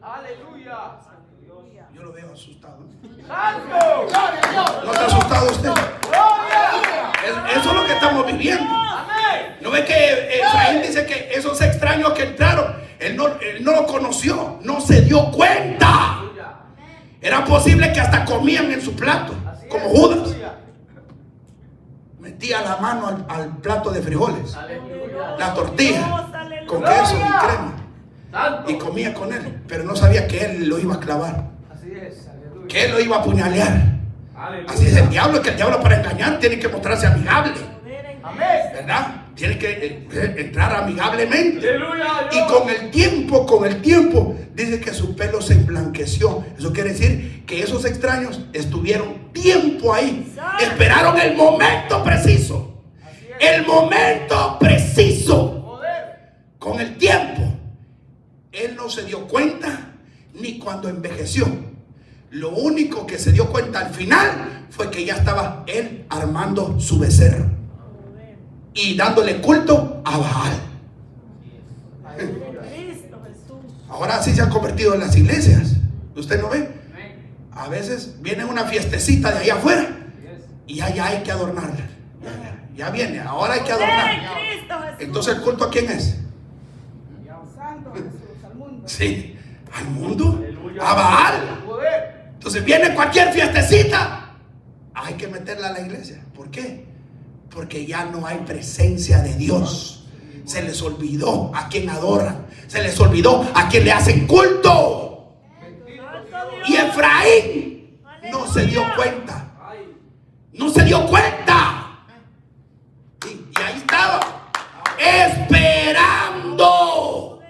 Aleluya. Yo lo veo asustado. ¡Santo! ¿No está asustado usted? estamos viviendo. Amén. ¿No ve que Efraín dice que esos extraños que entraron, él no lo conoció, no se dio cuenta? Aleluya. Era posible que hasta comían en su plato, Así como es. Judas. Aleluya. Metía la mano al plato de frijoles, Aleluya. la tortilla, Dios, aleluya. con queso y crema, Santo. y comía con él, pero no sabía que él lo iba a clavar, Así es. Aleluya. que él lo iba a apuñalear. Aleluya. Así es el diablo, que el diablo para engañar tiene que mostrarse amigable, Amén. ¿verdad? Tiene que entrar amigablemente. Aleluya. Y con el tiempo, dice que su pelo se emblanqueció. Eso quiere decir que esos extraños estuvieron tiempo ahí. Esperaron el momento preciso. El momento preciso. Poder. Con el tiempo, él no se dio cuenta ni cuando envejeció. Lo único que se dio cuenta al final fue que ya estaba él armando su becerro y dándole culto a Baal. Cristo Jesús. Ahora así se han convertido en las iglesias. ¿Usted no ve? Amén. A veces viene una fiestecita de allá afuera Así es. y ya hay que adornarla. Ya viene, ahora hay que adornarla. Cristo Jesús. Entonces, ¿el culto a quién es? Santo Jesús, al mundo. Sí, al mundo, Aleluya. a Baal. Poder. Entonces viene cualquier fiestecita, hay que meterla a la iglesia. ¿Por qué? Porque ya no hay presencia de Dios. Se les olvidó a quien adoran, se les olvidó a quien le hacen culto. Y Efraín no se dio cuenta, Ay. no se dio cuenta. Y ahí estaba, esperando,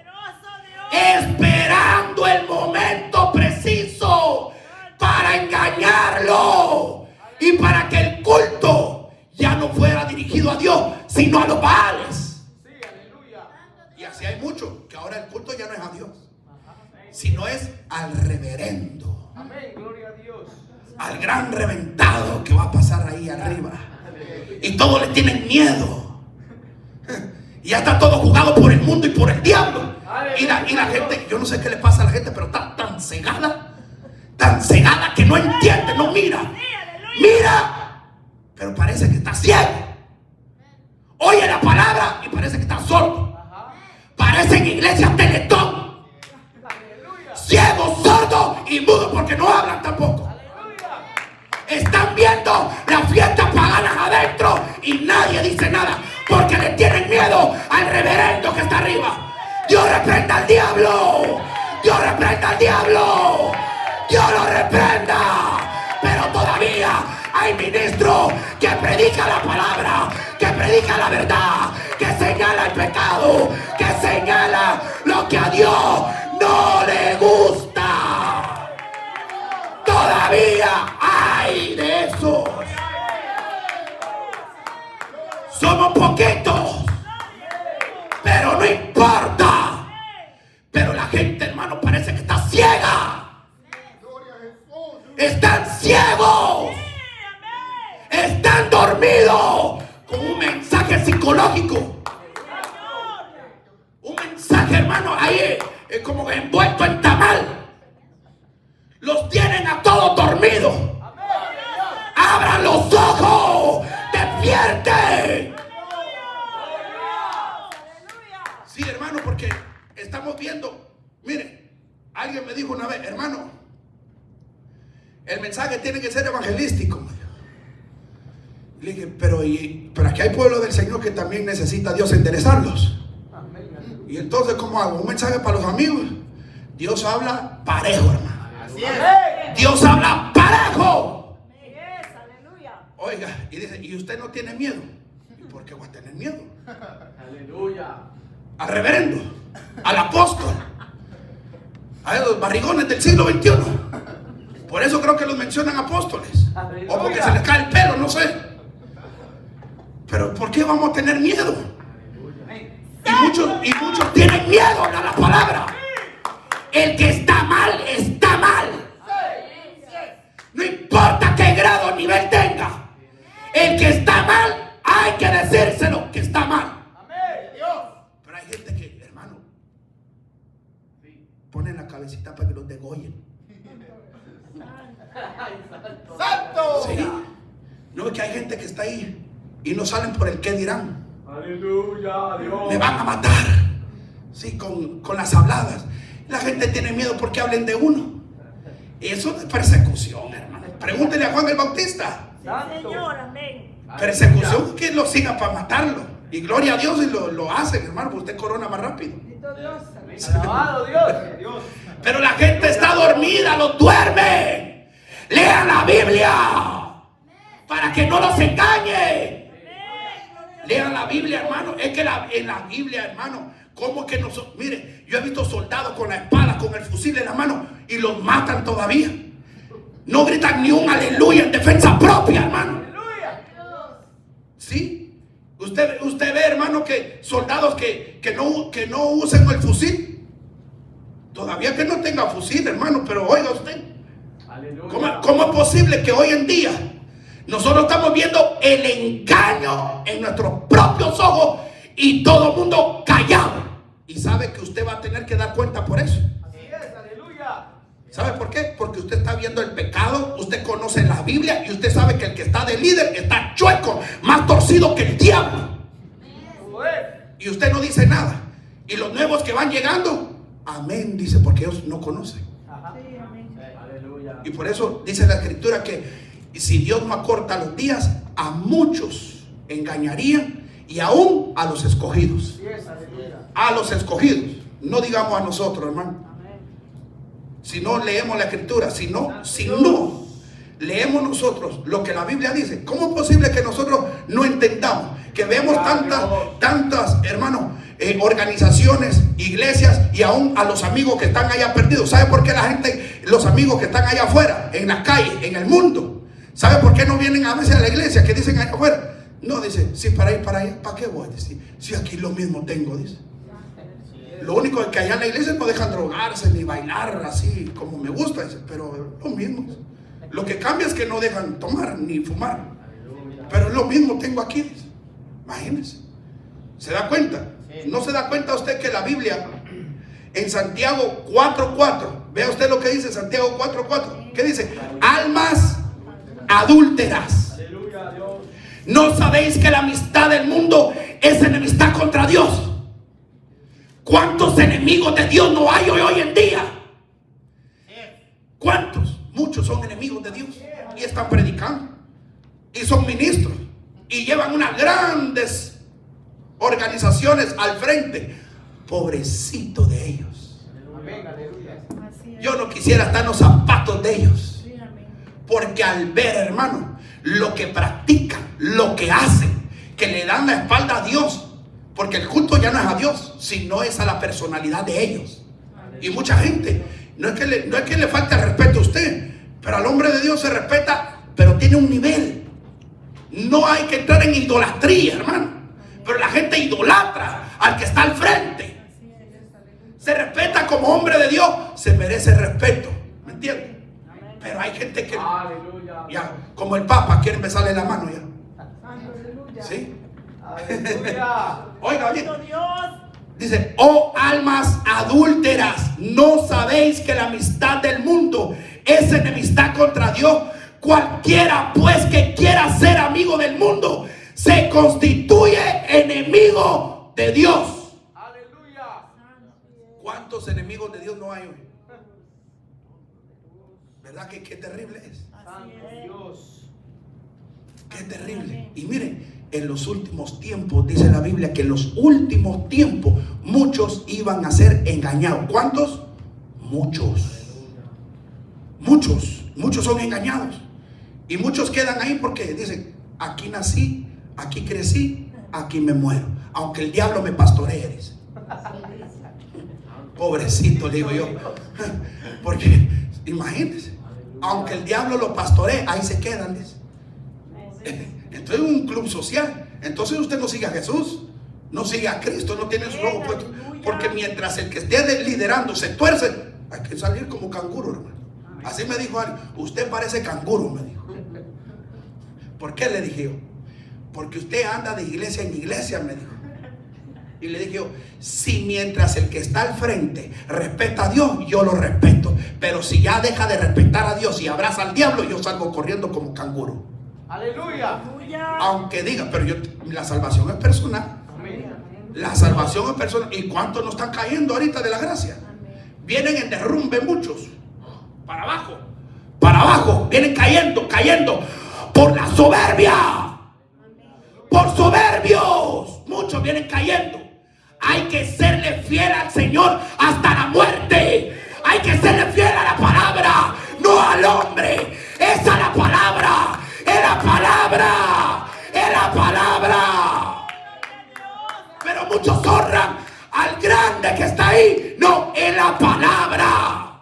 esperando el momento preciso para engañarlo y para que el culto ya no fuera dirigido a Dios, sino a los Baales. Sí, aleluya. Y así hay mucho, que ahora el culto ya no es a Dios, sino es al reverendo, Amén. Gloria a Dios. al gran reventado que va a pasar ahí arriba. Y todos le tienen miedo. Y ya está todo jugado por el mundo y por el diablo. Y la gente, yo no sé qué le pasa a la gente, pero está tan cegada que no entiende, no mira. Mira, pero parece que está ciego. Oye la palabra y parece que está sordo. Parecen iglesias Teletón. Ciego, sordo y mudo porque no hablan tampoco. Están viendo las fiestas paganas adentro y nadie dice nada porque le tienen miedo al reverendo que está arriba. Dios reprenda al diablo. Dios reprenda al diablo. Dios lo reprenda. Pero todavía hay ministros que predican la palabra, que predican la verdad, que señala el pecado, que señala lo que a Dios no le gusta. Todavía hay de esos. Somos poquitos, pero no importa. Pero la gente, hermano, parece que está ciega. Están ciegos. Están dormidos con un mensaje psicológico. Un mensaje, hermano, ahí como envuelto en tamal. Los tienen a todos dormidos. Abran los ojos. Despierten. Sí, hermano, porque estamos viendo. Mire, alguien me dijo una vez, hermano, el mensaje tiene que ser evangelístico. Le dije, pero aquí hay pueblo del Señor que también necesita a Dios enderezarlos. Y entonces, ¿cómo hago? ¿Un mensaje para los amigos? Dios habla parejo, hermano. Así es. Dios habla parejo. Aleluya. Oiga, y dice, ¿y usted no tiene miedo? ¿Y por qué voy a tener miedo? Aleluya. Al reverendo, al apóstol, a los barrigones del siglo XXI. Por eso creo que los mencionan apóstoles. O porque se les cae el pelo, no sé. Pero ¿por qué vamos a tener miedo? Y muchos tienen miedo a la palabra. El que está mal, está mal. No importa qué grado o nivel tenga. El que está mal, hay que decírselo que está mal. Pero hay gente que, hermano, ponen la cabecita para que los degollen. ¡Santo! Sí. No, es que hay gente que está ahí y no salen por el qué dirán. Aleluya, Dios. Me van a matar. Sí, con las habladas. La gente tiene miedo porque hablen de uno. Eso es persecución, hermano. Pregúntele a Juan el Bautista. Señor, amén. Persecución que lo sigan para matarlo. Y gloria a Dios y lo hacen, hermano, porque usted corona más rápido. Bendito Dios. Alabado Dios. Dios. Pero la gente está dormida, los duerme. Lean la Biblia para que no los engañe. Lean la Biblia, hermano. Es que en la Biblia, hermano, como que nosotros, mire, yo he visto soldados con la espada, con el fusil en la mano y los matan todavía. No gritan ni un aleluya en defensa propia, hermano. Aleluya. ¿Sí? Usted ve, hermano, que soldados que no usen el fusil. Todavía que no tenga fusil, hermano, pero oiga usted. Aleluya. ¿Cómo es posible que hoy en día nosotros estamos viendo el engaño en nuestros propios ojos y todo el mundo callado? Y sabe que usted va a tener que dar cuenta por eso. Así es, aleluya. ¿Sabe por qué? Porque usted está viendo el pecado, usted conoce la Biblia y usted sabe que el que está de líder está chueco, más torcido que el diablo. Y usted no dice nada. Y los nuevos que van llegando, amén, dice, porque ellos no conocen. Ajá. Sí, amén. Aleluya. Y por eso dice la Escritura que si Dios no acorta los días, a muchos engañarían y aún a los escogidos. Así es, aleluya. A los escogidos. No digamos a nosotros, hermano. Amén. Si no leemos la Escritura, si no leemos nosotros lo que la Biblia dice, ¿cómo es posible que nosotros no entendamos? Que vemos tantas, hermanos, organizaciones, iglesias y aún a los amigos que están allá perdidos. ¿Sabe por qué la gente, los amigos que están allá afuera, en las calles, en el mundo, sabe por qué no vienen a veces a la iglesia? Que dicen allá afuera. No, dice, si para ir para allá, ¿para qué voy? Dice, si aquí lo mismo tengo, dice. Lo único es que allá en la iglesia no dejan drogarse ni bailar así como me gusta, dice, pero lo mismo. Lo que cambia es que no dejan tomar ni fumar. Pero es lo mismo tengo aquí, dice. Imagínense. ¿Se da cuenta? ¿No se da cuenta usted que la Biblia en Santiago 4:4, vea usted lo que dice Santiago 4:4? ¿Qué dice? Almas adúlteras. Aleluya, Dios. ¿No sabéis que la amistad del mundo es enemistad contra Dios? ¿Cuántos enemigos de Dios no hay hoy en día? ¿Cuántos? Muchos son enemigos de Dios y están predicando y son ministros y llevan unas grandes organizaciones al frente. Pobrecito de ellos. Amén, aleluya. Así es. Yo no quisiera estar en los zapatos de ellos, Sí, amén. porque al ver, hermano, lo que practican, lo que hacen, que le dan la espalda a Dios, porque el culto ya no es a Dios, sino es a la personalidad de ellos. Y mucha gente, no es que le falte el respeto a usted, pero al hombre de Dios se respeta, pero tiene un nivel. No hay que entrar en idolatría, hermano, pero la gente idolatra al que está al frente. Se respeta como hombre de Dios, se merece respeto, ¿me entiendes? Pero hay gente que Aleluya. ya, como el Papa, quieren besarle la mano ya. Aleluya. ¿Sí? Aleluya. Oiga bien. Bendito Dios. Dice, oh almas adúlteras, ¿no sabéis que la amistad del mundo es enemistad contra Dios? Cualquiera pues que quiera ser amigo del mundo se constituye enemigo de Dios. Aleluya. ¿Cuántos enemigos de Dios no hay hoy? ¿Verdad que qué terrible es? Santo Dios. Qué terrible. Y miren, en los últimos tiempos, dice la Biblia, que en los últimos tiempos muchos iban a ser engañados. ¿Cuántos? Muchos. Muchos son engañados. Y muchos quedan ahí porque dicen, aquí nací, aquí crecí, aquí me muero. Aunque el diablo me pastoree, dice. Pobrecito, le digo yo. Porque, imagínense, aunque el diablo lo pastoree, ahí se quedan, dice. Entonces es un club social. Entonces usted no sigue a Jesús, no sigue a Cristo, no tiene su logo puesto. Porque mientras el que esté liderando se tuerce, hay que salir como canguro, hermano. Así me dijo alguien, usted parece canguro, me dijo. ¿Por qué? Le dije yo. Porque usted anda de iglesia en iglesia, me dijo. Y le dije yo, si mientras el que está al frente respeta a Dios, yo lo respeto. Pero si ya deja de respetar a Dios y abraza al diablo, yo salgo corriendo como canguro. Aleluya. Aunque diga, pero la salvación es personal. Amén. La salvación es personal. ¿Y cuántos no están cayendo ahorita de la gracia? Vienen en derrumbe muchos. Para abajo. Para abajo. Vienen cayendo por la soberbia. Por soberbios. Muchos vienen cayendo. Hay que serle fiel al Señor hasta la muerte. Hay que serle fiel a la palabra, no al hombre. Es a la palabra. Es la palabra. Es la palabra. Pero muchos honran al grande que está ahí. No, es la palabra.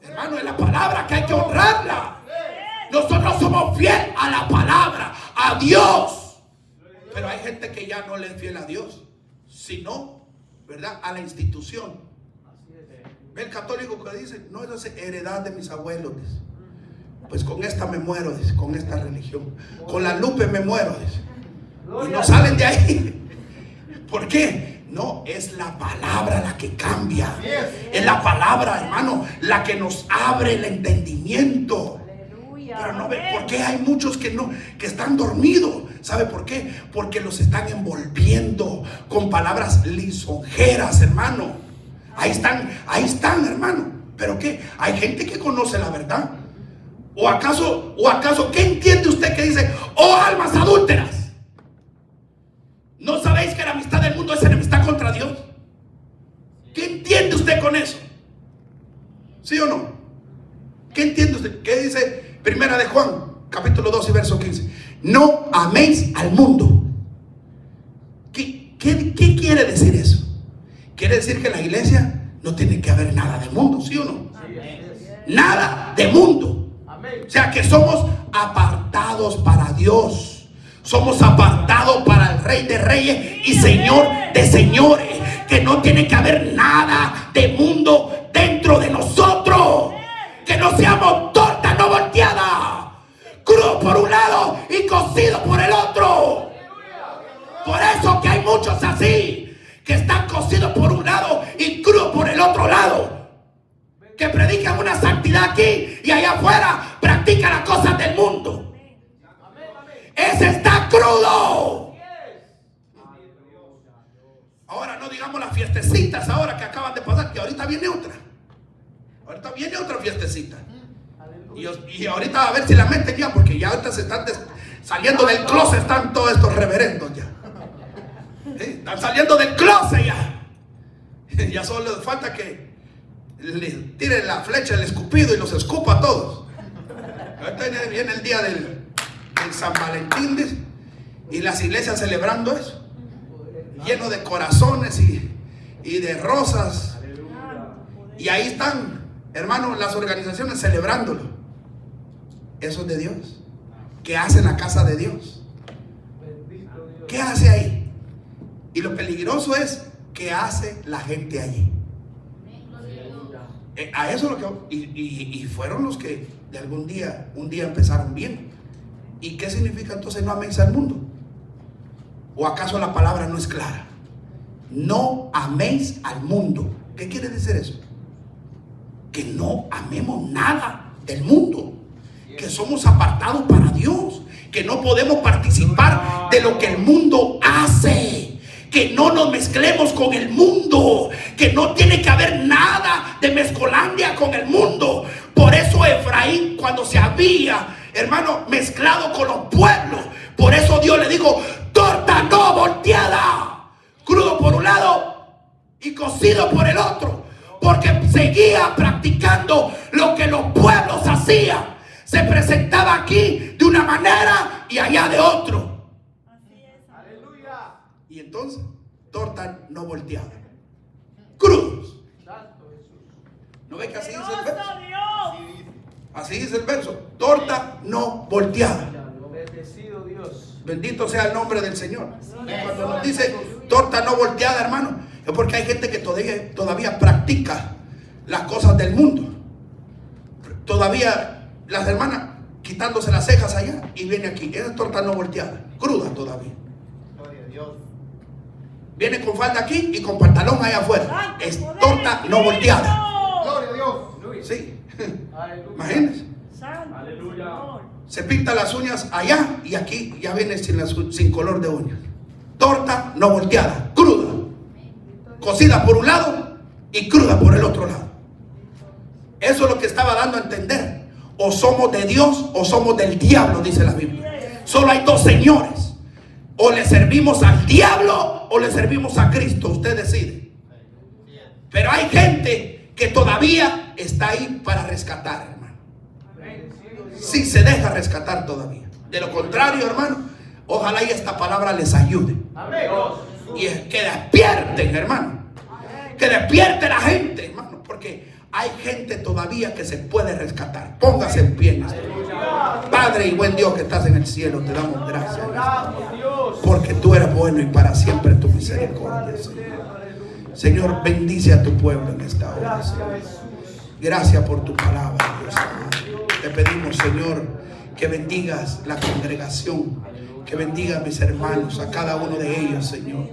Hermano, es la palabra que hay que honrarla. Nosotros somos fieles a la palabra, a Dios. Pero hay gente que ya no le es fiel a Dios, sino, ¿verdad?, a la institución. Ve el católico que dice, no, es heredad de mis abuelos, dice. Pues con esta me muero, dice, con esta religión. Con la Lupe me muero, dice. Y no salen de ahí. ¿Por qué? No, es la palabra la que cambia. Es la palabra, hermano, la que nos abre el entendimiento. Pero no ve por qué hay muchos que están dormidos. ¿Sabe por qué? Porque los están envolviendo con palabras lisonjeras, hermano. Ahí están, hermano. ¿Pero qué? Hay gente que conoce la verdad. ¿O acaso, qué entiende usted que dice, oh almas adúlteras? ¿No sabéis que la amistad del mundo es enemistad contra Dios? ¿Qué entiende usted con eso? ¿Sí o no? ¿Qué entiende usted? ¿Qué dice Primera de Juan, capítulo 2 y verso 15? No améis al mundo. ¿Qué quiere decir eso? Quiere decir que en la iglesia no tiene que haber nada de mundo, ¿sí o no? Nada de mundo. O sea que somos apartados para Dios. Somos apartados para el Rey de Reyes y Señor de Señores. Que no tiene que haber nada de mundo dentro de nosotros. Que no seamos tortas no volteadas, crudo por un lado y cocido por el otro. Por eso que hay muchos así, que están cocidos por un lado y crudos por el otro lado, que predican una santidad aquí y allá afuera practican las cosas del mundo. Ese está crudo. Ahora no digamos las fiestecitas ahora que acaban de pasar, que ahorita viene otra. Ahorita viene otra fiestecita. Y ahorita a ver si la meten ya, porque ya ahorita se están saliendo del closet, están todos estos reverendos ya. Están saliendo del closet ya. Ya solo les falta que le tiren la flecha, el escupido y los escupa a todos. Ahorita viene el día del San Valentín, dice, y las iglesias celebrando eso, lleno de corazones y de rosas. Y ahí están, hermano, las organizaciones celebrándolo. Eso es de Dios. ¿Qué hace en la casa de Dios? ¿Qué hace ahí? Y lo peligroso es ¿qué hace la gente allí? A eso lo que y fueron los que de un día empezaron bien. ¿Y qué significa entonces no améis al mundo? ¿O acaso la palabra no es clara? No améis al mundo. ¿Qué quiere decir eso? Que no amemos nada del mundo, que somos apartados para Dios, que no podemos participar de lo que el mundo hace, que no nos mezclemos con el mundo, que no tiene que haber nada de mezcolandia con el mundo. Por eso Efraín, cuando se había, hermano, mezclado con los pueblos, por eso Dios le dijo, torta no volteada, crudo por un lado y cocido por el otro, porque seguía practicando lo que los pueblos hacían. Se presentaba aquí de una manera y allá de otro. Aleluya. Y entonces, torta no volteada, crudos. ¿No ve que así dice el verso? Así dice el verso, torta no volteada. Bendecido Dios. Bendito sea el nombre del Señor. Y cuando nos dice torta no volteada, hermano, es porque hay gente que todavía practica las cosas del mundo. Todavía las hermanas quitándose las cejas allá y viene aquí. Esa torta no volteada, cruda todavía. Gloria a Dios. Viene con falda aquí y con pantalón allá afuera. Es torta no volteada. Gloria a Dios. Sí. Aleluya. Imagínense. Santo Aleluya. Señor. se pinta las uñas allá y aquí ya viene sin color de uñas. Torta no volteada, cruda, cocida por un lado y cruda por el otro lado. Eso es lo que estaba dando a entender. O somos de Dios o somos del diablo, dice la Biblia. Solo hay dos señores. O le servimos al diablo o le servimos a Cristo. Usted decide. Pero hay gente que todavía está ahí para rescatar, hermano. Si se deja rescatar todavía. De lo contrario, hermano, ojalá y esta palabra les ayude. Y que despierten, hermano. Que despierte la gente, hermano. Porque hay gente todavía que se puede rescatar. Póngase en pie. Padre y buen Dios que estás en el cielo, te damos gracias. Porque tú eres bueno y para siempre tu misericordia, Señor. Señor, bendice a tu pueblo en esta hora, Señor. Gracias por tu palabra, Dios amado. Te pedimos, Señor, que bendigas la congregación, que bendiga a mis hermanos, a cada uno de ellos, Señor.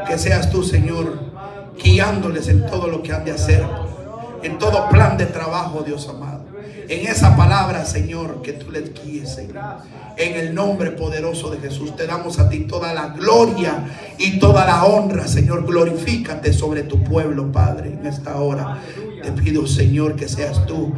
Que seas tú, Señor, guiándoles en todo lo que han de hacer, en todo plan de trabajo, Dios amado. En esa palabra, Señor, que tú les guíes, Señor. En el nombre poderoso de Jesús te damos a ti toda la gloria y toda la honra, Señor. Glorifícate sobre tu pueblo, Padre, en esta hora. Te pido, Señor, que seas tú